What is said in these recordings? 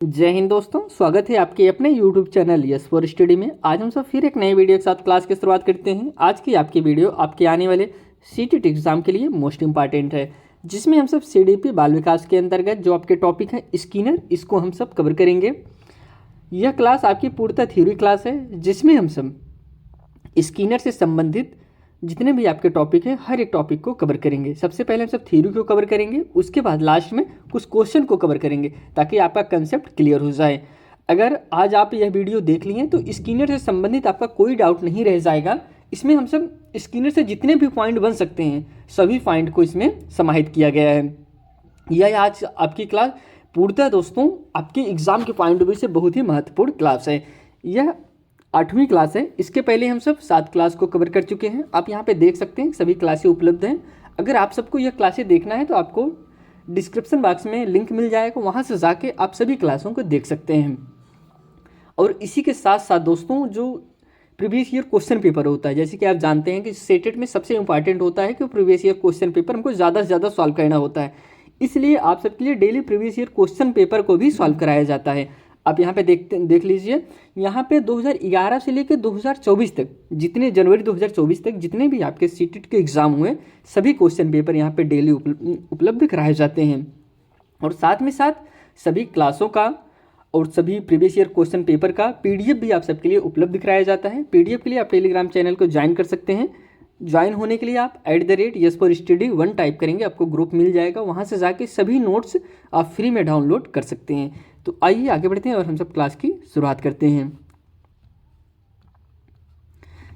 जय हिंद दोस्तों, स्वागत है आपके अपने YouTube channel yes for study में। आज हम सब फिर एक नए वीडियो के साथ क्लास की शुरुआत करते हैं। आज की आपकी वीडियो आपके आने वाले CTET एग्जाम के लिए मोस्ट इंपॉर्टेंट है, जिसमें हम सब CDP बाल विकास के अंतर्गत जो आपके टॉपिक है स्किनर, इसको हम सब कवर करेंगे। यह क्लास आपकी पूर्णतः थ्योरी क्लास है, जिसमें हम सब स्किनर से संबंधित जितने भी आपके टॉपिक हैं हर एक टॉपिक को कवर करेंगे। सबसे पहले हम सब थ्योरी को कवर करेंगे, उसके बाद लास्ट में कुछ क्वेश्चन को कवर करेंगे ताकि आपका कंसेप्ट क्लियर हो जाए। अगर आज आप यह वीडियो देख लिए तो स्किनर से संबंधित आपका कोई डाउट नहीं रह जाएगा। इसमें हम सब स्किनर से जितने भी पॉइंट बन सकते हैं सभी पॉइंट को इसमें समाहित किया गया है। यह आज आपकी क्लास पूर्णतः दोस्तों आपके एग्जाम के पॉइंट ऑफ व्यू से बहुत ही महत्वपूर्ण क्लास है। यह 8वीं क्लास है। इसके पहले हम सब 7 क्लास को कवर कर चुके हैं। आप यहाँ पे देख सकते हैं सभी क्लासें उपलब्ध हैं। अगर आप सबको यह क्लासें देखना है तो आपको डिस्क्रिप्शन बॉक्स में लिंक मिल जाएगा, वहाँ से जाके आप सभी क्लासों को देख सकते हैं। और इसी के साथ साथ दोस्तों जो प्रीवियस ईयर क्वेश्चन पेपर होता है, जैसे कि आप जानते हैं कि सेटेट में सबसे इंपॉर्टेंट होता है कि प्रीवियस ईयर क्वेश्चन पेपर हमको ज़्यादा से ज़्यादा सॉल्व करना होता है। इसलिए आप सबके लिए daily previous year question paper को भी सॉल्व कराया जाता है। आप यहाँ पे देख लीजिए, यहाँ पे 2011 से लेकर 2024 तक जितने जनवरी 2024 तक जितने भी आपके सीटेट के एग्जाम हुए सभी क्वेश्चन पेपर यहाँ पे डेली उपलब्ध कराए जाते हैं। और साथ में साथ सभी क्लासों का और सभी प्रीवियस ईयर क्वेश्चन पेपर का PDF भी आप सबके लिए उपलब्ध कराया जाता है। PDF के लिए आप टेलीग्राम चैनल को ज्वाइन कर सकते हैं। ज्वाइन होने के लिए आप @YesForStudy1 टाइप करेंगे, आपको ग्रुप मिल जाएगा, वहाँ से जाके सभी नोट्स आप फ्री में डाउनलोड कर सकते हैं। तो आइए आगे बढ़ते हैं और हम सब क्लास की शुरुआत करते हैं।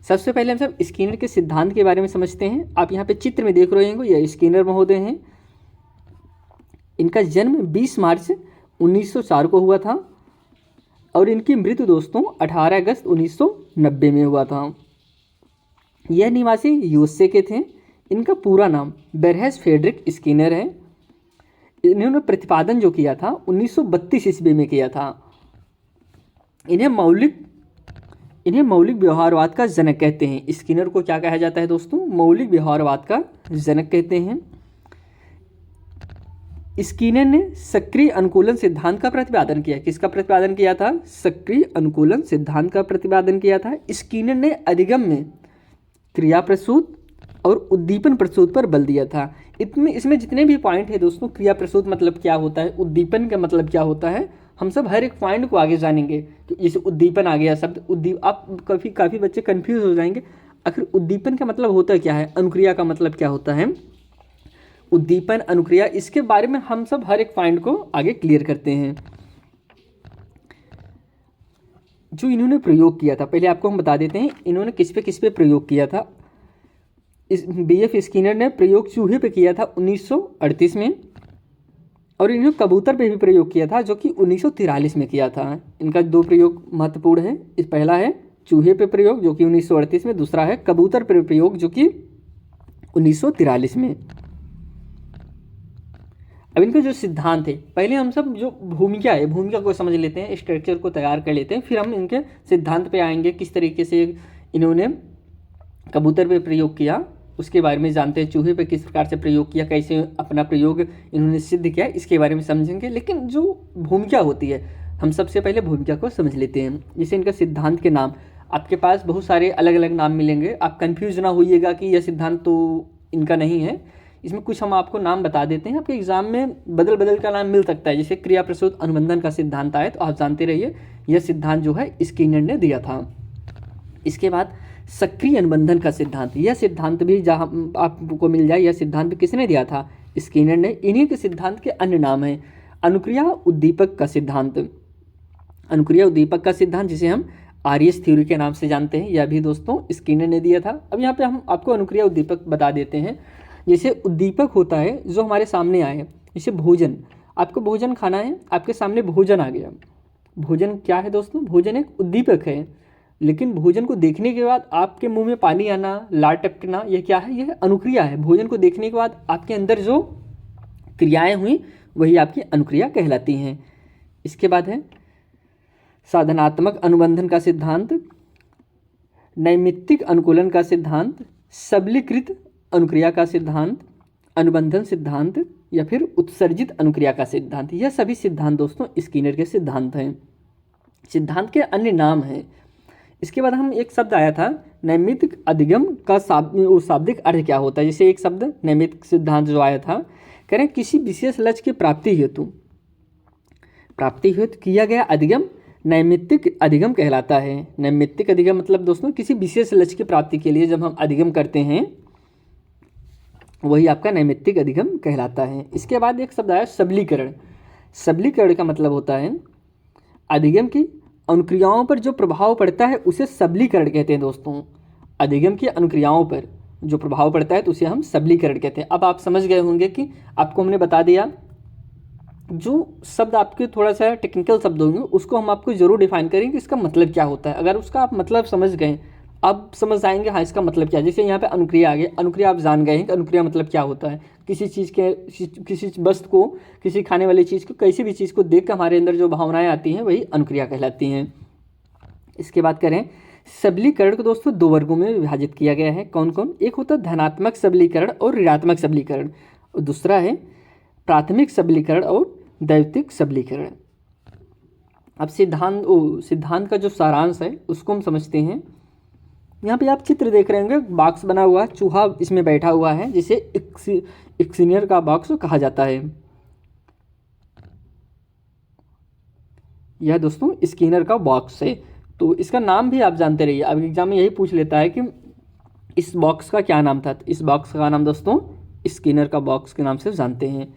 सबसे पहले हम सब स्किनर के सिद्धांत के बारे में समझते हैं। आप यहाँ पे चित्र में देख रहे होंगे, यह स्किनर महोदय हैं। इनका जन्म 20 मार्च 1904 को हुआ था और इनकी मृत्यु दोस्तों 18 अगस्त 1990 में हुआ था। यह निवासी USA के थे। इनका पूरा नाम बेरहेस फ्रेडरिक स्किनर है। इन्होंने प्रतिपादन जो किया था 1932 ईस्वी में किया था। इन्हें मौलिक व्यवहारवाद का जनक कहते हैं। स्किनर को क्या कहा जाता है दोस्तों? मौलिक व्यवहारवाद का जनक कहते हैं। स्किनर ने सक्रिय अनुकूलन सिद्धांत का प्रतिपादन किया। किसका प्रतिपादन किया था? सक्रिय अनुकूलन सिद्धांत का प्रतिपादन किया था। स्किनर ने अधिगम में क्रिया प्रसूत और उद्दीपन प्रसूत पर बल दिया था। इसमें जितने भी पॉइंट है दोस्तों, क्रिया प्रसूत मतलब क्या होता है, उद्दीपन का मतलब क्या होता है, हम सब हर एक पॉइंट को आगे जानेंगे। तो जैसे उद्दीपन आ गया शब्द, आप काफ़ी बच्चे कंफ्यूज हो जाएंगे, आखिर उद्दीपन का मतलब होता क्या है, अनुक्रिया का मतलब क्या होता है, उद्दीपन अनुक्रिया, इसके बारे में हम सब हर एक पॉइंट को आगे क्लियर करते हैं। जो इन्होंने प्रयोग किया था पहले आपको हम बता देते हैं, इन्होंने किस पे प्रयोग किया था। इस BF स्किनर ने प्रयोग चूहे पे किया था 1938 में, और इन्होंने कबूतर पे भी प्रयोग किया था जो कि 1943 में किया था। इनका 2 प्रयोग महत्वपूर्ण है। इस पहला है चूहे पे प्रयोग जो कि 1938 में, दूसरा है कबूतर पे प्रयोग जो कि 1943 में। अब इनका जो सिद्धांत है, पहले हम सब जो भूमिका को समझ लेते हैं, स्ट्रक्चर को तैयार कर लेते हैं, फिर हम इनके सिद्धांत पे आएंगे। किस तरीके से इन्होंने कबूतर पे प्रयोग किया उसके बारे में जानते हैं, चूहे पे किस प्रकार से प्रयोग किया, कैसे अपना प्रयोग इन्होंने सिद्ध किया, इसके बारे में समझेंगे। लेकिन जो भूमिका होती है, हम सबसे पहले भूमिका को समझ लेते हैं। जैसे इनका सिद्धांत के नाम, आपके पास बहुत सारे अलग अलग नाम मिलेंगे, आप कन्फ्यूज ना होइएगा कि यह सिद्धांत तो इनका नहीं है। इसमें कुछ हम आपको नाम बता देते हैं, आपके एग्जाम में बदल का नाम मिल सकता है। जैसे क्रिया प्रसूत अनुबंधन का सिद्धांत आए तो आप जानते रहिए यह सिद्धांत जो है स्किनर ने दिया था। इसके बाद सक्रिय अनुबंधन का सिद्धांत, यह सिद्धांत भी जहाँ आपको मिल जाए, यह सिद्धांत किसने दिया था? स्किनर ने। इन्हीं के सिद्धांत के अन्य नाम हैं अनुक्रिया उद्दीपक का सिद्धांत, अनुक्रिया उद्दीपक का सिद्धांत जिसे हम RS थ्योरी के नाम से जानते हैं, यह भी दोस्तों स्किनर ने दिया था। अब यहाँ पे हम आपको अनुक्रिया उद्दीपक बता देते हैं। जैसे उद्दीपक होता है जो हमारे सामने आए, जैसे भोजन, आपको भोजन खाना है, आपके सामने भोजन आ गया। भोजन क्या है दोस्तों? भोजन एक उद्दीपक है। लेकिन भोजन को देखने के बाद आपके मुंह में पानी आना, लार टपकना, यह क्या है? यह अनुक्रिया है। भोजन को देखने के बाद आपके अंदर जो क्रियाएं हुई वही आपकी अनुक्रिया कहलाती हैं। इसके बाद है साधनात्मक अनुबंधन का सिद्धांत, नैमित्तिक अनुकूलन का सिद्धांत, सबलीकृत अनुक्रिया का सिद्धांत, अनुबंधन सिद्धांत, या फिर उत्सर्जित अनुक्रिया का सिद्धांत। यह सभी सिद्धांत दोस्तों स्किनर के सिद्धांत हैं। सिद्धांत के अन्य नाम हैं। इसके बाद हम एक शब्द आया था नैमित्तिक अधिगम का शाब्दिक अर्थ क्या होता है। जैसे एक शब्द नैमित्तिक सिद्धांत जो आया था, कह रहे हैं किसी विशेष लक्ष्य की प्राप्ति हेतु किया गया अधिगम नैमित्तिक अधिगम कहलाता है। नैमित्तिक अधिगम मतलब दोस्तों किसी विशेष लक्ष्य की प्राप्ति के लिए जब हम अधिगम करते हैं वही आपका नैमित्तिक अधिगम कहलाता है। इसके बाद एक शब्द आया सबलीकरण। सबलीकरण का मतलब होता है अधिगम की अनुक्रियाओं पर जो प्रभाव पड़ता है उसे सबलीकरण कहते हैं दोस्तों। अधिगम की अनुक्रियाओं पर जो प्रभाव पड़ता है तो उसे हम सबलीकरण कहते हैं। अब आप समझ गए होंगे कि आपको हमने बता दिया, जो शब्द आपके थोड़ा सा टेक्निकल शब्द होंगे उसको हम आपको जरूर डिफाइन करेंगे कि इसका मतलब क्या होता है। अगर उसका आप मतलब समझ गए, अब समझ आएंगे हाँ इसका मतलब क्या है। जैसे यहाँ पे अनुक्रिया आ गई, अनुक्रिया आप जान गए हैं कि अनुक्रिया मतलब क्या होता है। किसी चीज़ के, किसी वस्तु को, किसी खाने वाली चीज़ को, किसी भी चीज़ को देख कर हमारे अंदर जो भावनाएं आती हैं वही अनुक्रिया कहलाती हैं। इसके बाद करें सबलीकरण को दोस्तों दो वर्गों में विभाजित किया गया है। कौन कौन? एक होता है धनात्मक सबलीकरण और ऋणात्मक सबलीकरण, और दूसरा है प्राथमिक सबलीकरण और दैविक सबलीकरण। अब सिद्धांत का जो सारांश है उसको हम समझते हैं। यहाँ पे आप चित्र देख रहे होंगे, बॉक्स बना हुआ है, चूहा इसमें बैठा हुआ है जिसे स्किनर का बॉक्स कहा जाता है। यह दोस्तों स्किनर का बॉक्स है, तो इसका नाम भी आप जानते रहिए। अब एग्जाम में यही पूछ लेता है कि इस बॉक्स का क्या नाम था। तो इस बॉक्स का नाम दोस्तों स्किनर का बॉक्स के नाम से जानते हैं।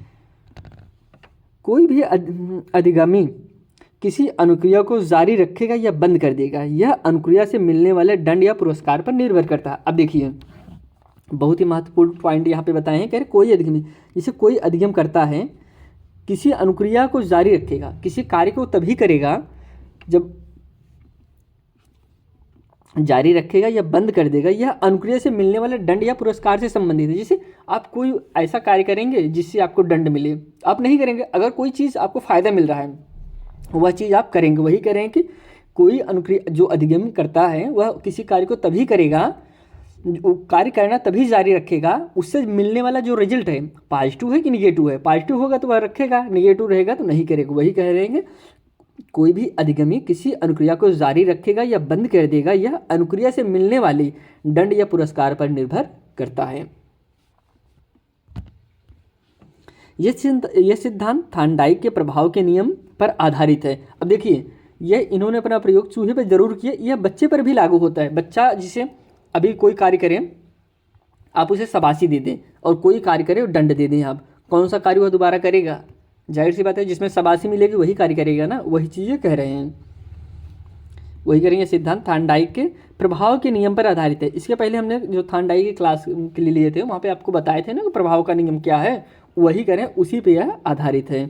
कोई भी अधिगामी किसी अनुक्रिया को जारी रखेगा या बंद कर देगा, यह अनुक्रिया से मिलने वाले दंड या पुरस्कार पर निर्भर करता है। अब देखिए बहुत ही महत्वपूर्ण पॉइंट यहाँ पे बताए हैं। कह रहे कोई अधिगमी, जैसे कोई अधिगम करता है किसी अनुक्रिया को जारी रखेगा, किसी कार्य को तभी करेगा जब जारी रखेगा या बंद कर देगा, यह अनुक्रिया से मिलने वाले दंड या पुरस्कार से संबंधित है। जैसे आप कोई ऐसा कार्य करेंगे जिससे आपको दंड मिले, आप नहीं करेंगे। अगर कोई चीज़ आपको फ़ायदा मिल रहा है वह चीज़ आप करेंगे। वही कह रहे हैं कि कोई अनुक्रिया जो अधिगम करता है वह किसी कार्य को तभी करेगा, कार्य करना तभी जारी रखेगा, उससे मिलने वाला जो रिजल्ट है पॉजिटिव है कि निगेटिव है। पॉजिटिव होगा तो वह रखेगा, निगेटिव रहेगा तो नहीं करेगा। वही कह रहे हैं कोई भी अधिगमी किसी अनुक्रिया को जारी रखेगा या बंद कर देगा, यह अनुक्रिया से मिलने वाली दंड या पुरस्कार पर निर्भर करता है। यह सिद्धांत थार्नडाइक के प्रभाव के नियम पर आधारित है। अब देखिए यह इन्होंने अपना प्रयोग चूहे पर जरूर किया, यह बच्चे पर भी लागू होता है। बच्चा जिसे अभी कोई कार्य करें आप उसे शाबाशी दे दें और कोई कार्य करे और दंड दे दें, आप कौन सा कार्य वह दोबारा करेगा? जाहिर सी बात है जिसमें शाबाशी मिलेगी वही कार्य करेगा ना। वही चीज़ें कह रहे हैं, वही करेंगे। सिद्धांत थार्नडाइक के प्रभाव के नियम पर आधारित है। इसके पहले हमने जो थार्नडाइक की क्लास के लिए लिए थे वहाँ पे आपको बताए थे ना कि प्रभाव का नियम क्या है, वही करें, उसी पे यह आधारित है।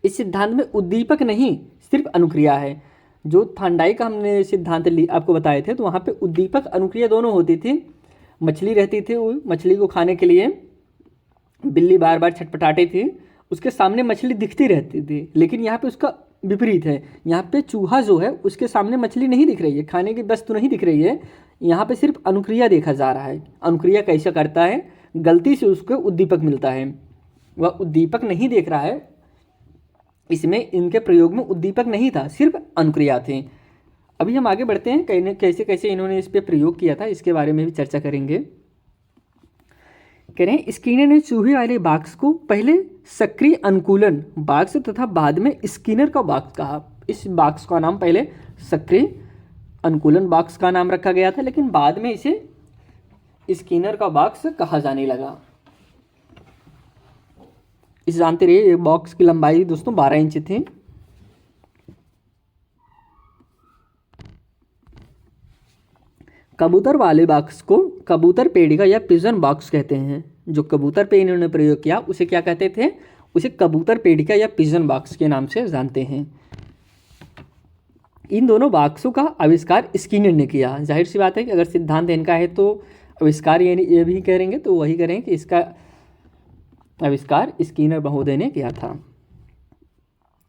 इस सिद्धांत में उद्दीपक नहीं सिर्फ अनुक्रिया है। जो थार्नडाइक का हमने सिद्धांत आपको बताए थे तो वहाँ पे उद्दीपक अनुक्रिया दोनों होती थी। मछली रहती थी, मछली को खाने के लिए बिल्ली बार बार छटपटाती थी, उसके सामने मछली दिखती रहती थी। लेकिन यहाँ पे उसका विपरीत है, यहाँ पे चूहा जो है उसके सामने मछली नहीं दिख रही है, खाने की वस्तु नहीं दिख रही है, यहाँ पे सिर्फ अनुक्रिया देखा जा रहा है। अनुक्रिया कैसे करता है, गलती से उसको उद्दीपक मिलता है, वह उद्दीपक नहीं देख रहा है। इसमें इनके प्रयोग में उद्दीपक नहीं था, सिर्फ अनुक्रिया थी। अभी हम आगे बढ़ते हैं, कैसे कैसे इन्होंने इस पर प्रयोग किया था इसके बारे में भी चर्चा करेंगे। कह रहे हैं स्किनर ने चूहे वाले बॉक्स को पहले सक्रिय अनुकूलन बॉक्स तथा बाद में स्किनर का बॉक्स कहा। इस बॉक्स का नाम पहले सक्रिय अनुकूलन बॉक्स का नाम रखा गया था, लेकिन बाद में इसे स्किनर का बॉक्स कहा जाने लगा। इस जानते रहिए ये बॉक्स की लंबाई दोस्तों 12 इंच थी। कबूतर वाले बॉक्स को कबूतर पेड़िका या पिजन बॉक्स कहते हैं। जो कबूतर पे इन्होंने प्रयोग किया उसे क्या कहते थे? उसे कबूतर पेड़िका या पिजन बॉक्स के नाम से जानते हैं। इन दोनों बॉक्सों का आविष्कार स्किनर ने किया। जाहिर सी बात है कि अगर सिद्धांत इनका है तो आविष्कार ये भी करेंगे, तो वही करेंगे कि इसका आविष्कार स्किनर महोदय ने किया था।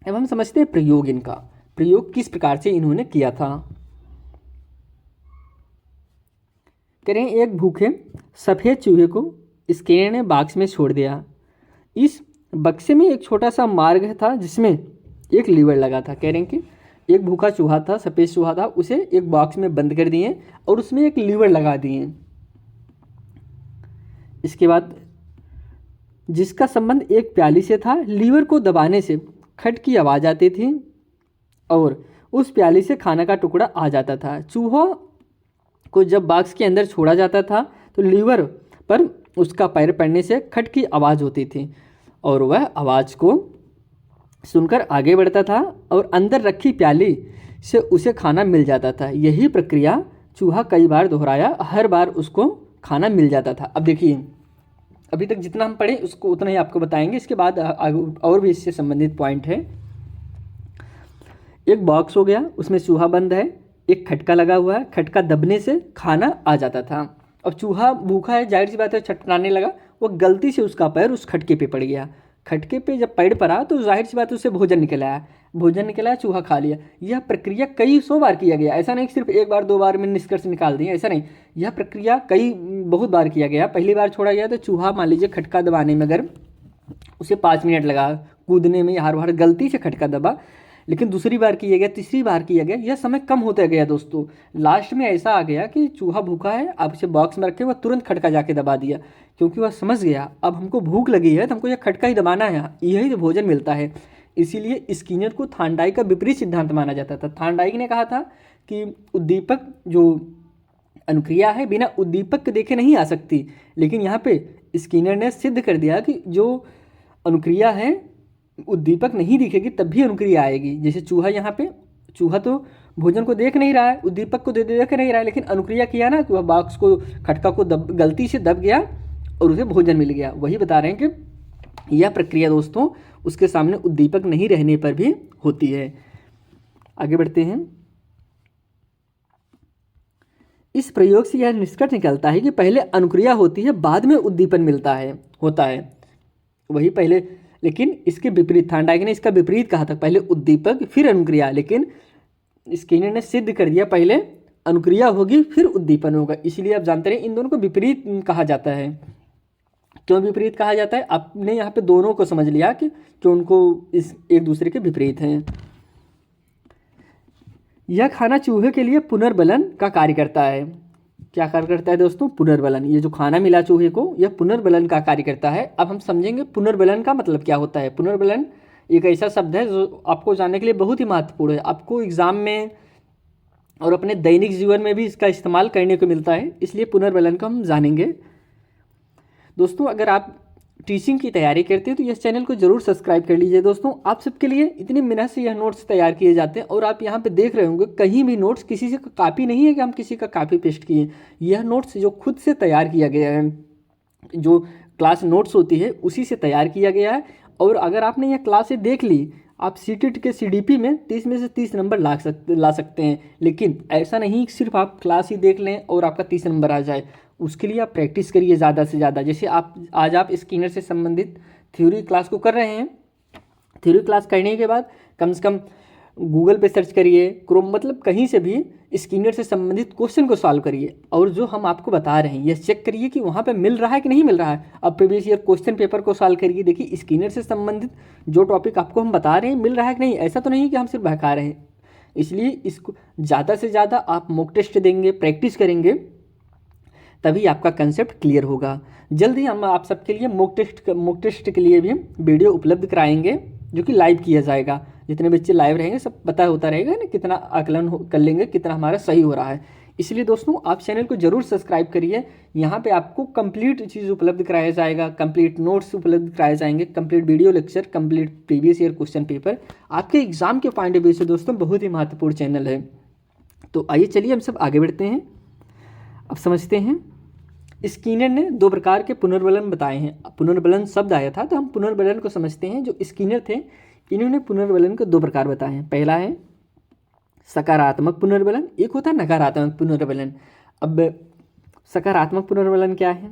अब हम समझते हैं प्रयोग इनका, प्रयोग किस प्रकार से इन्होंने किया था। करें एक भूखे सफ़ेद चूहे को स्किनर ने बॉक्स में छोड़ दिया। इस बक्से में एक छोटा सा मार्ग था जिसमें एक लीवर लगा था। कह रहे हैं कि एक भूखा चूहा था, सफ़ेद चूहा था, उसे एक बॉक्स में बंद कर दिए और उसमें एक लीवर लगा दिए। इसके बाद जिसका संबंध एक प्याली से था, लीवर को दबाने से खट की आवाज़ आती थी और उस प्याली से खाना का टुकड़ा आ जाता था। चूहा को जब बॉक्स के अंदर छोड़ा जाता था तो लीवर पर उसका पैर पड़ने से खट की आवाज़ होती थी और वह आवाज़ को सुनकर आगे बढ़ता था और अंदर रखी प्याली से उसे खाना मिल जाता था। यही प्रक्रिया चूहा कई बार दोहराया, हर बार उसको खाना मिल जाता था। अब देखिए, अभी तक जितना हम पढ़े उसको उतना ही आपको बताएंगे, इसके बाद और भी इससे संबंधित पॉइंट है। एक बॉक्स हो गया, उसमें चूहा बंद है, एक खटका लगा हुआ है, खटका दबने से खाना आ जाता था। अब चूहा भूखा है, जाहिर सी बात है छटपटाने लगा, वो गलती से उसका पैर उस खटके पे पड़ गया। खटके पे जब पैर पड़ा तो जाहिर सी बात है उससे भोजन निकल आया, भोजन निकल आया, चूहा खा लिया। यह प्रक्रिया कई सौ बार किया गया, ऐसा नहीं सिर्फ एक बार दो बार में निष्कर्ष निकाल दिए, ऐसा नहीं, यह प्रक्रिया बहुत बार किया गया। पहली बार छोड़ा गया तो चूहा मान लीजिए खटका दबाने में अगर उसे 5 मिनट लगा, कूदने में हर बार गलती से खटका दबा, लेकिन दूसरी बार किया गया, तीसरी बार किया गया, यह समय कम होता गया दोस्तों। लास्ट में ऐसा आ गया कि चूहा भूखा है, आप इसे बॉक्स में रखे, वह तुरंत खटका जाके दबा दिया, क्योंकि वह समझ गया अब हमको भूख लगी है तो हमको यह खटका ही दबाना है, यही तो भोजन मिलता है। इसीलिए स्किनर को थार्नडाइक का विपरीत सिद्धांत माना जाता था। थार्नडाइक ने कहा था कि उद्दीपक जो अनुक्रिया है बिना उद्दीपक के देखे नहीं आ सकती, लेकिन यहाँ पे स्किनर ने सिद्ध कर दिया कि जो अनुक्रिया है उद्दीपक नहीं दिखेगी तब भी अनुक्रिया आएगी। जैसे चूहा, यहाँ पे चूहा तो भोजन को देख नहीं रहा है, उद्दीपक को देख नहीं रहा है, लेकिन अनुक्रिया किया ना कि वह बॉक्स को, खटका को गलती से दब गया और उसे भोजन मिल गया। वही बता रहे हैं कि यह प्रक्रिया दोस्तों उसके सामने उद्दीपक नहीं रहने पर भी होती है। आगे बढ़ते हैं। इस प्रयोग से यह निष्कर्ष निकलता है कि पहले अनुक्रिया होती है, बाद में उद्दीपन होता है। वही पहले, लेकिन इसके विपरीत थार्नडाइक ने इसका विपरीत कहा था, पहले उद्दीपक फिर अनुक्रिया, लेकिन स्किनर ने सिद्ध कर दिया पहले अनुक्रिया होगी फिर उद्दीपन होगा। इसलिए आप जानते रहे इन दोनों को विपरीत कहा जाता है। क्यों विपरीत कहा जाता है? आपने यहाँ पे दोनों को समझ लिया कि उनको इस एक दूसरे के विपरीत हैं। यह खाना चूहे के लिए पुनर्बलन का कार्य करता है। क्या कार्य करता है दोस्तों? पुनर्बलन। ये जो खाना मिला चूहे को, यह पुनर्बलन का कार्य करता है। अब हम समझेंगे पुनर्बलन का मतलब क्या होता है। पुनर्बलन एक ऐसा शब्द है जो आपको जानने के लिए बहुत ही महत्वपूर्ण है। आपको एग्जाम में और अपने दैनिक जीवन में भी इसका इस्तेमाल करने को मिलता है, इसलिए पुनर्बलन को हम जानेंगे। दोस्तों, अगर आप टीचिंग की तैयारी करते हैं तो इस चैनल को जरूर सब्सक्राइब कर लीजिए। दोस्तों, आप सबके लिए इतनी मेहनत से यह नोट्स तैयार किए जाते हैं और आप यहाँ पे देख रहे होंगे कहीं भी नोट्स किसी से कॉपी नहीं है कि हम किसी का कॉपी पेस्ट किए। यह नोट्स जो खुद से तैयार किया गया है, जो क्लास नोट्स होती है उसी से तैयार किया गया है। और अगर आपने यह क्लासें देख ली, आप सीटेट के सीडीपी में 30 में से 30 नंबर ला सकते हैं। लेकिन ऐसा नहीं कि सिर्फ आप क्लास ही देख लें और आपका 30 नंबर आ जाए। उसके लिए आप प्रैक्टिस करिए ज़्यादा से ज़्यादा। जैसे आज आप स्किनर से संबंधित थ्योरी क्लास को कर रहे हैं, थ्योरी क्लास करने के बाद कम से कम गूगल पे सर्च करिए, क्रोम, मतलब कहीं से भी स्किनर से संबंधित क्वेश्चन को सॉल्व करिए और जो हम आपको बता रहे हैं यह चेक करिए कि वहाँ पे मिल रहा है कि नहीं मिल रहा है। अब प्रीवियस ईयर क्वेश्चन पेपर को सॉल्व करिए, देखिए स्किनर से संबंधित जो टॉपिक आपको हम बता रहे हैं मिल रहा है कि नहीं। ऐसा तो नहीं कि हम सिर्फ बहका रहे हैं। इसलिए इसको ज़्यादा से ज़्यादा आप मॉक टेस्ट देंगे, प्रैक्टिस करेंगे, तभी आपका कंसेप्ट क्लियर होगा। जल्दी हम आप सबके लिए मॉक टेस्ट के लिए भी वीडियो उपलब्ध कराएंगे, जो कि लाइव किया जाएगा। जितने बच्चे लाइव रहेंगे सब पता होता रहेगा ना कितना आकलन कर लेंगे, कितना हमारा सही हो रहा है। इसलिए दोस्तों, आप चैनल को जरूर सब्सक्राइब करिए। यहाँ पे आपको कंप्लीट चीज़ उपलब्ध कराया जाएगा, कंप्लीट नोट्स उपलब्ध कराए जाएंगे, complete video lecture, complete previous year question paper. आपके एग्जाम के पॉइंट ऑफ व्यू से दोस्तों बहुत ही महत्वपूर्ण चैनल है। तो आइए चलिए हम सब आगे बढ़ते हैं। अब समझते हैं, स्किनर ने 2 प्रकार के पुनर्बलन बताए हैं। पुनर्बलन शब्द आया था तो हम पुनर्बलन को समझते हैं। जो स्किनर थे इन्होंने पुनर्बलन के 2 प्रकार बताए हैं। पहला है सकारात्मक पुनर्बलन, एक होता है नकारात्मक पुनर्बलन। अब सकारात्मक पुनर्बलन क्या है?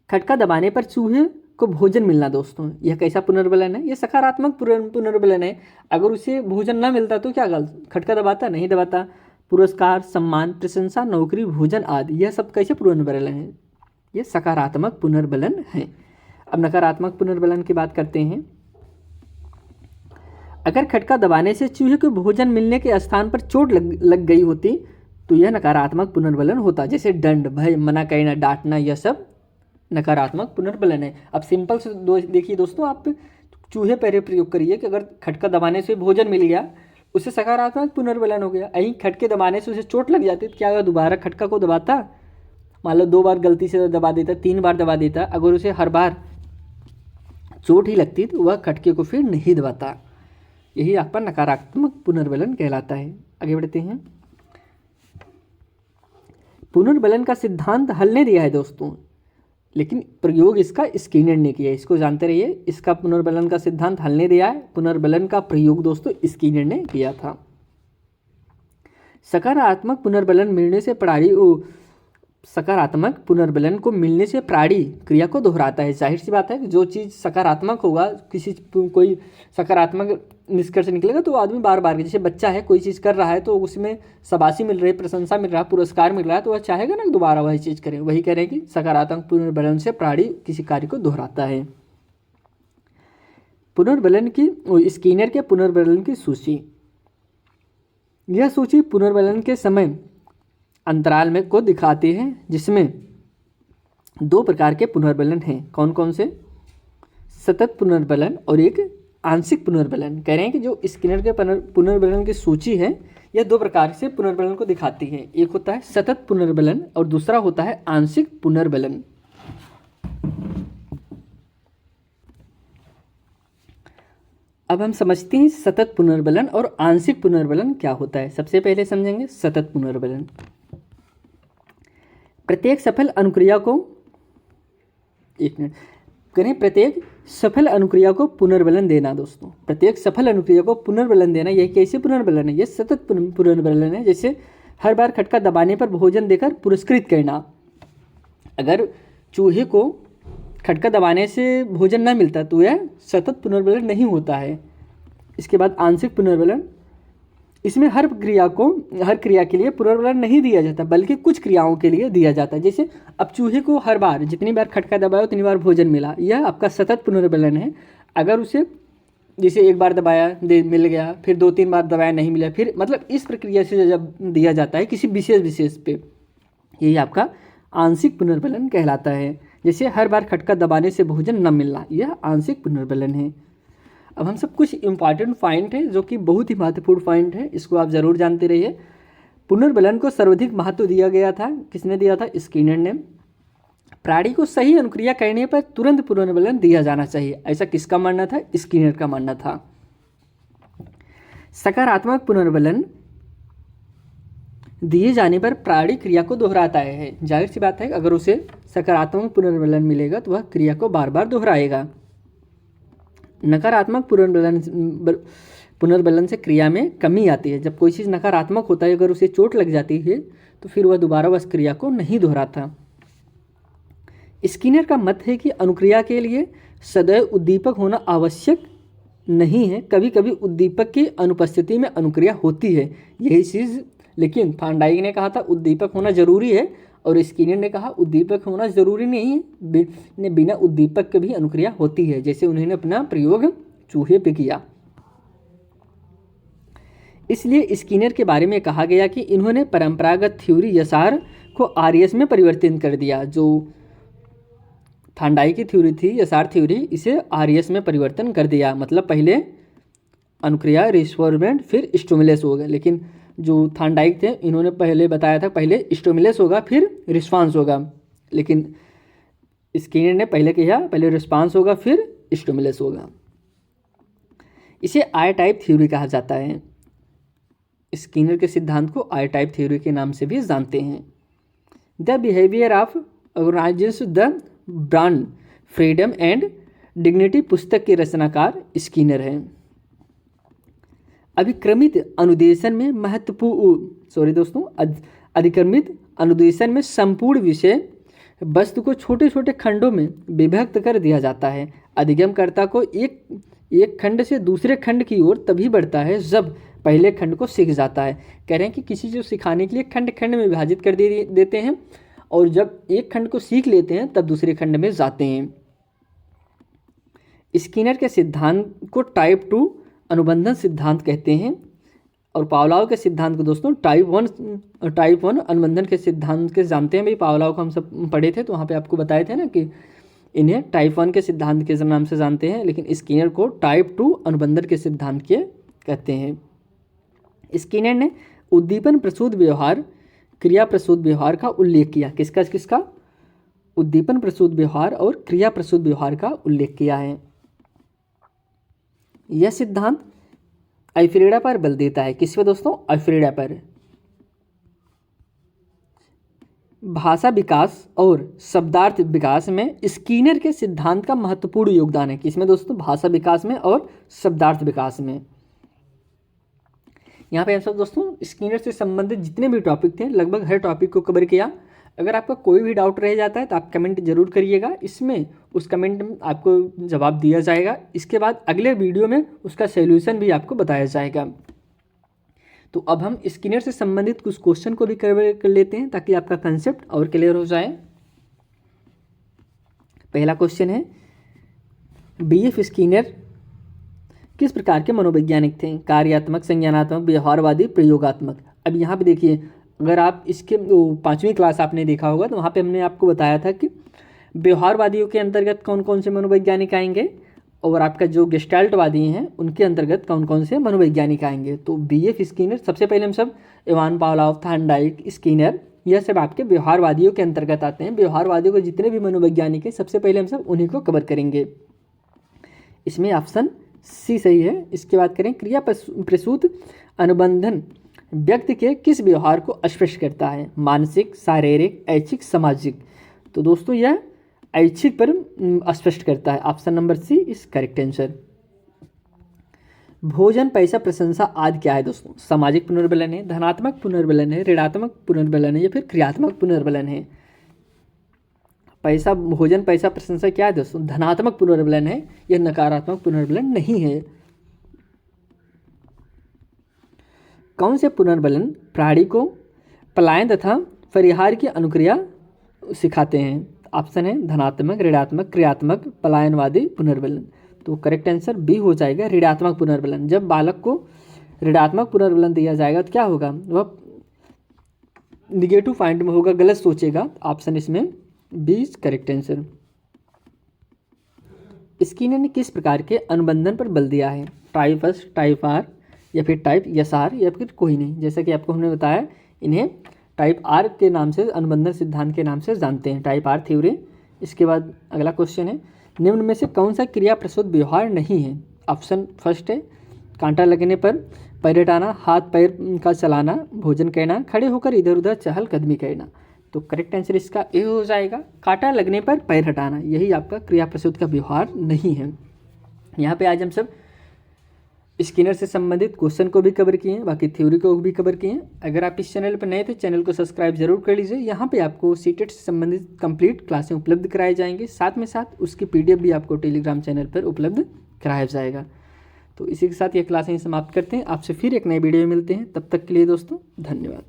खटका दबाने पर चूहे को भोजन मिलना। दोस्तों, यह कैसा पुनर्बलन है? यह सकारात्मक पुनर्बलन है। अगर उसे भोजन ना मिलता तो क्या खटका दबाता? नहीं दबाता। पुरस्कार, सम्मान, प्रशंसा, नौकरी, भोजन आदि, यह सब कैसे पुनर्बलन है? यह सकारात्मक पुनर्बलन है। अब नकारात्मक पुनर्बलन की बात करते हैं। अगर खटका दबाने से चूहे को भोजन मिलने के स्थान पर चोट लग गई होती तो यह नकारात्मक पुनर्बलन होता। जैसे दंड, भय, मना करना, डांटना, यह सब नकारात्मक पुनर्बलन है। अब सिंपल से देखिए दोस्तों, आप चूहे पर प्रयोग करिए कि अगर खटका दबाने से भोजन मिल गया, उससे सकारात्मक पुनर्बलन हो गया। यहीं खटके दबाने से उसे चोट लग जाती तो क्या अगर दोबारा खटका को दबाता? मान लो 2 बार गलती से दबा देता, 3 बार दबा देता, अगर उसे हर बार चोट ही लगती तो वह खटके को फिर नहीं दबाता। यही आपका नकारात्मक पुनर्बलन कहलाता है। आगे बढ़ते हैं। पुनर्बलन का सिद्धांत हल ने दिया है दोस्तों, लेकिन प्रयोग इसका स्किनर ने किया है। इसको जानते रहिए, इसका पुनर्बलन का सिद्धांत हल ने दिया है, पुनर्बलन का प्रयोग दोस्तों स्किनर ने किया था। सकारात्मक पुनर्बलन मिलने से सकारात्मक पुनर्बलन को मिलने से प्राणी क्रिया को दोहराता है। जाहिर सी बात है कि जो चीज़ सकारात्मक होगा, कोई सकारात्मक निष्कर्ष निकलेगा तो आदमी बार बार, जैसे बच्चा है कोई चीज़ कर रहा है तो उसमें शाबाशी मिल रही है, प्रशंसा मिल रहा है, पुरस्कार मिल रहा है, तो वह चाहेगा ना दोबारा वही चीज़ करें। वही कह रहे हैं कि सकारात्मक पुनर्बलन से प्राणी किसी कार्य को दोहराता है। पुनर्बलन की स्किनर के पुनर्बलन की सूची। यह सूची पुनर्बलन के समय अंतराल में को दिखाती है, जिसमें 2 प्रकार के पुनर्बलन हैं। कौन कौन से? सतत पुनर्बलन और एक आंशिक पुनर्बलन। कह रहे हैं कि जो स्किनर के पुनर्बलन की सूची है, यह 2 प्रकार से पुनर्बलन को दिखाती है। एक होता है सतत पुनर्बलन और दूसरा होता है आंशिक पुनर्बलन। अब हम समझते हैं सतत पुनर्बलन और आंशिक पुनर्बलन क्या होता है। सबसे पहले समझेंगे सतत पुनर्बलन। प्रत्येक सफल अनुक्रिया को, एक मिनट करें, प्रत्येक सफल अनुक्रिया को पुनर्बलन देना दोस्तों। प्रत्येक सफल अनुक्रिया को पुनर्बलन देना, यह कैसे पुनर्बलन है? यह सतत पुनर्बलन है। जैसे हर बार खटका दबाने पर भोजन देकर पुरस्कृत करना। अगर चूहे को खटका दबाने से भोजन न मिलता तो यह सतत पुनर्बलन नहीं होता है। इसके बाद आंशिक पुनर्बलन, इसमें हर क्रिया के लिए पुनर्बलन नहीं दिया जाता, बल्कि कुछ क्रियाओं के लिए दिया जाता है। जैसे अब चूहे को हर बार जितनी बार खटका दबाया उतनी बार भोजन मिला, यह आपका सतत पुनर्बलन है। अगर उसे जैसे 1 बार दबाया मिल गया, फिर 2-3 बार दबाया नहीं मिला, फिर मतलब इस प्रक्रिया से जब दिया जाता है किसी विशेष पे, यही आपका आंशिक पुनर्बलन कहलाता है। जैसे हर बार खटका दबाने से भोजन न मिलना, यह आंशिक पुनर्बलन है। अब हम सब कुछ इंपॉर्टेंट पॉइंट है जो कि बहुत ही महत्वपूर्ण पॉइंट है, इसको आप ज़रूर जानते रहिए। पुनर्बलन को सर्वाधिक महत्व दिया गया था, किसने दिया था? स्किनर ने। प्राणी को सही अनुक्रिया करने पर तुरंत पुनर्बलन दिया जाना चाहिए, ऐसा किसका मानना था? स्किनर का मानना था। सकारात्मक पुनर्बलन दिए जाने पर प्राणी क्रिया को दोहराता है। जाहिर सी बात है, अगर उसे सकारात्मक पुनर्बलन मिलेगा तो वह क्रिया को बार बार दोहराएगा। नकारात्मक पुनर्बलन से क्रिया में कमी आती है। जब कोई चीज़ नकारात्मक होता है, अगर उसे चोट लग जाती है तो फिर वह दोबारा उस क्रिया को नहीं दोहराता। स्किनर का मत है कि अनुक्रिया के लिए सदैव उद्दीपक होना आवश्यक नहीं है, कभी कभी उद्दीपक की अनुपस्थिति में अनुक्रिया होती है। यही चीज़ लेकिन थार्नडाइक ने कहा था उद्दीपक होना जरूरी है, और स्किनर ने कहा उद्दीपक होना जरूरी नहीं है, बिना उद्दीपक के भी अनुक्रिया होती है। जैसे उन्होंने अपना प्रयोग चूहे पे किया। इसलिए स्किनर के बारे में कहा गया कि इन्होंने परंपरागत थ्योरी यसार को आरएस में परिवर्तित कर दिया। जो थार्नडाइक की थ्योरी थी, यसार थ्योरी, इसे आरएस में परिवर्तन कर दिया। मतलब पहले अनुक्रिया रिस्पॉन्डेंट फिर स्टिमुलस हो गया, लेकिन जो थार्नडाइक थे इन्होंने पहले बताया था पहले स्टिमुलस होगा फिर रिस्पांस होगा, लेकिन स्किनर ने पहले किया पहले रिस्पांस होगा फिर स्टिमुलस होगा। इसे आई टाइप थ्योरी कहा जाता है। स्किनर के सिद्धांत को आई टाइप थ्योरी के नाम से भी जानते हैं। The behaviour of organisations the brand freedom and dignity पुस्तक के रचनाकार स्किनर हैं। अभिक्रमित अनुदेशन में अधिक्रमित अनुदेशन में संपूर्ण विषय वस्तु को छोटे छोटे खंडों में विभक्त कर दिया जाता है। अधिगमकर्ता को एक खंड से दूसरे खंड की ओर तभी बढ़ता है जब पहले खंड को सीख जाता है। कह रहे हैं कि किसी चीज़ को सिखाने के लिए खंड खंड में विभाजित कर देते हैं, और जब एक खंड को सीख लेते हैं तब दूसरे खंड में जाते हैं। स्किनर के सिद्धांत को टाइप 2 अनुबंधन सिद्धांत कहते हैं और पावलोव के सिद्धांत को दोस्तों टाइप 1 अनुबंधन के सिद्धांत के जानते हैं भाई। पावलोव को हम सब पढ़े थे तो वहाँ पे आपको बताए थे ना कि इन्हें टाइप 1 के सिद्धांत के नाम से जानते हैं, लेकिन स्किनर को टाइप 2 अनुबंधन के सिद्धांत के कहते हैं। स्किनर ने उद्दीपन प्रसूत व्यवहार, क्रिया प्रसूत व्यवहार का उल्लेख किया। किसका? उद्दीपन प्रसूत व्यवहार और क्रिया प्रसूत व्यवहार का उल्लेख किया है। यह सिद्धांत अल्फ्रेडा पर बल देता है। किस पे दोस्तों? अल्फ्रेडा पर। भाषा विकास और शब्दार्थ विकास में स्किनर के सिद्धांत का महत्वपूर्ण योगदान है। किसमें दोस्तों? भाषा विकास में और शब्दार्थ विकास में। यहाँ पे हम सब दोस्तों स्किनर से संबंधित जितने भी टॉपिक थे लगभग हर टॉपिक को कवर किया। अगर आपका कोई भी डाउट रह जाता है तो आप कमेंट जरूर करिएगा, इसमें उस कमेंट में आपको जवाब दिया जाएगा। इसके बाद अगले वीडियो में उसका सॉल्यूशन भी आपको बताया जाएगा। तो अब हम स्किनर से संबंधित कुछ क्वेश्चन को भी कवर कर लेते हैं ताकि आपका कंसेप्ट और क्लियर हो जाए। पहला क्वेश्चन है, बीएफ स्किनर किस प्रकार के मनोवैज्ञानिक थे? कार्यात्मक, संज्ञानात्मक, व्यवहारवादी, प्रयोगात्मक। अब यहाँ पे देखिए, अगर आप इसके 5वीं क्लास आपने देखा होगा तो वहाँ पे हमने आपको बताया था कि व्यवहारवादियों के अंतर्गत कौन कौन से मनोवैज्ञानिक आएंगे और आपका जो गेस्टाल्टवादी हैं उनके अंतर्गत कौन कौन से मनोवैज्ञानिक आएंगे। तो बीएफ स्किनर सबसे पहले हम सब इवान पावलोव, थॉर्नडाइक, स्किनर, यह सब आपके व्यवहारवादियों के अंतर्गत आते हैं। व्यवहारवादियों के जितने भी मनोवैज्ञानिक हैं सबसे पहले हम सब उन्हीं को कवर करेंगे। इसमें ऑप्शन सी सही है। इसके बाद करें, क्रिया प्रसूत अनुबंधन व्यक्ति के किस व्यवहार को स्पष्ट करता है? मानसिक, शारीरिक, ऐच्छिक, सामाजिक। तो दोस्तों यह ऐच्छिक पर स्पष्ट करता है। Option number C is correct answer. भोजन, पैसा, प्रशंसा आदि क्या है दोस्तों? सामाजिक पुनर्बलन है, धनात्मक पुनर्बलन है, ऋणात्मक पुनर्बलन है या फिर क्रियात्मक पुनर्बलन है? पैसा, भोजन, पैसा, प्रशंसा क्या है दोस्तों? धनात्मक पुनर्बलन है, यह नकारात्मक पुनर्बलन नहीं है। कौन से पुनर्बलन प्राणी को पलायन तथा परिहार की अनुक्रिया सिखाते हैं? ऑप्शन है धनात्मक, ऋणात्मक, क्रियात्मक, पलायनवादी पुनर्बलन। तो करेक्ट आंसर बी हो जाएगा, ऋणात्मक पुनर्बलन। जब बालक को ऋणात्मक पुनर्बलन दिया जाएगा तो क्या होगा? वह निगेटिव पॉइंट में होगा, गलत सोचेगा। ऑप्शन इसमें B is correct answer. Skinner ने किस प्रकार के अनुबंधन पर बल दिया है? टाइप एस, टाइप आर या फिर टाइप एस आर या फिर कोई नहीं? जैसा कि आपको हमने बताया, इन्हें टाइप आर के नाम से, अनुबंधन सिद्धांत के नाम से जानते हैं, टाइप आर थ्योरी। इसके बाद अगला क्वेश्चन है, निम्न में से कौन सा क्रिया प्रसूत व्यवहार नहीं है? ऑप्शन फर्स्ट है कांटा लगने पर पैर हटाना, हाथ पैर का चलाना, भोजन करना, खड़े होकर इधर उधर चहलकदमी करना। तो करेक्ट आंसर इसका ए हो जाएगा, कांटा लगने पर पैर हटाना, यही आपका क्रिया प्रसूत का व्यवहार नहीं है। यहाँ पे आज हम सब स्किनर से संबंधित क्वेश्चन को भी कवर किए हैं, बाकी थ्योरी को भी कवर किए हैं। अगर आप इस चैनल पर नए थे, चैनल को सब्सक्राइब जरूर कर लीजिए। यहाँ पे आपको सीटेट से संबंधित कंप्लीट क्लासें उपलब्ध कराई जाएंगी, साथ में साथ उसकी पीडीएफ भी आपको टेलीग्राम चैनल पर उपलब्ध कराया जाएगा। तो इसी के साथ ये क्लासें समाप्त करते हैं। आपसे फिर एक नए वीडियो में मिलते हैं, तब तक के लिए दोस्तों धन्यवाद।